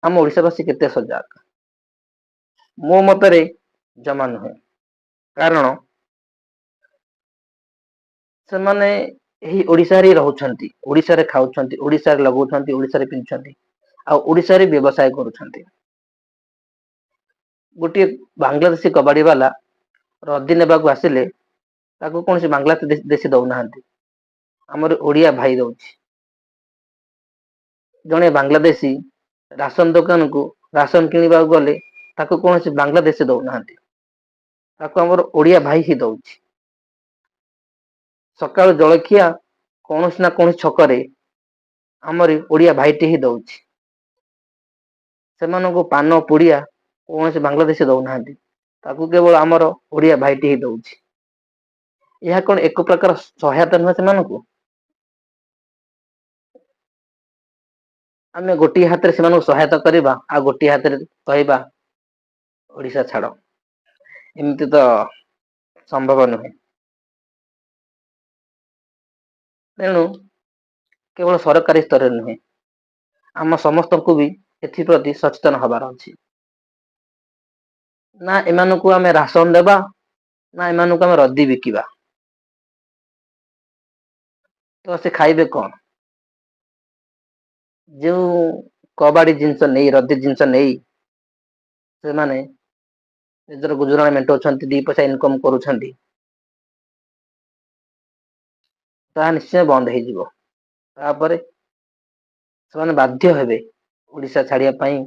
ଆମ ଓଡ଼ିଶାବାସୀ କେତେ ସଜାଗ? ମୋ ମତରେ ଜମା ନୁହେଁ। କାରଣ ସେମାନେ ଏହି ଓଡ଼ିଶାରେ ରହୁଛନ୍ତି, ଓଡ଼ିଶାରେ ଖାଉଛନ୍ତି, ଓଡ଼ିଶାରେ ଲଗାଉଛନ୍ତି, ଓଡ଼ିଶାରେ ପିନ୍ଧୁଛନ୍ତି, ଆଉ ଓଡ଼ିଶାରେ ବ୍ୟବସାୟ କରୁଛନ୍ତି। ଗୋଟିଏ ବାଂଲାଦେଶୀ କବାଡି ବାଲା ରଦି ନେବାକୁ ଆସିଲେ ତାକୁ କୌଣସି ବାଂଲାଦେଶୀ ଦଉନାହାନ୍ତି, ଆମର ଓଡ଼ିଆ ଭାଇ ଦଉଛି। ଜଣେ ବାଂଲାଦେଶୀ ରାସନ ଦୋକାନକୁ ରାସନ କିଣିବାକୁ ଗଲେ ତାକୁ କୌଣସି ବାଂଲାଦେଶୀ ଦଉନାହାନ୍ତି, ତାକୁ ଆମର ଓଡ଼ିଆ ଭାଇ ହିଁ ଦଉଛି। ସକାଳୁ ଜଳଖିଆ କୌଣସି ନା କୌଣସି ଛକରେ ଆମରି ଓଡ଼ିଆ ଭାଇଟି ହିଁ ଦଉଛି। ସେମାନଙ୍କୁ ପାନ ପୁଡ଼ିଆ କୌଣସି ବାଂଲାଦେଶୀ ଦଉନାହାନ୍ତି, ତାକୁ କେବଳ ଆମର ଓଡ଼ିଆ ଭାଇଟି ହିଁ ଦଉଛି। ଏହା କଣ ଏକ ପ୍ରକାର ସହାୟତା ନୁହେଁ ସେମାନଙ୍କୁ? ଆମେ ଗୋଟିଏ ହାତରେ ସେମାନଙ୍କୁ ସହାୟତା କରିବା, ଆଉ ଗୋଟିଏ ହାତରେ କହିବା ଓଡ଼ିଶା ଛାଡ଼, ଏମିତି ତ ସମ୍ଭବ ନୁହେଁ। ତେଣୁ କେବଳ ସରକାରୀ ସ୍ତରରେ ନୁହେଁ, ଆମ ସମସ୍ତଙ୍କୁ ବି ଏଥିପ୍ରତି ସଚେତନ ହବାର ଅଛି। ନା ଏମାନଙ୍କୁ ଆମେ ରାସନ ଦେବା, ନା ଏମାନଙ୍କୁ ଆମେ ରଦି ବିକିବା। ତ ସେ ଖାଇବେ କଣ? ଯେଉଁ କବାଡି ଜିନିଷ ନେଇ, ରଦି ଜିନିଷ ନେଇ ସେମାନେ ନିଜର ଗୁଜୁରାଣ ମେଣ୍ଟାଉଛନ୍ତି, ଦି ପଇସା ଇନକମ କରୁଛନ୍ତି, ତାହା ନିଶ୍ଚୟ ବନ୍ଦ ହେଇଯିବ। ତାପରେ ସେମାନେ ବାଧ୍ୟ ହେବେ ଓଡ଼ିଶା ଛାଡିବା ପାଇଁ,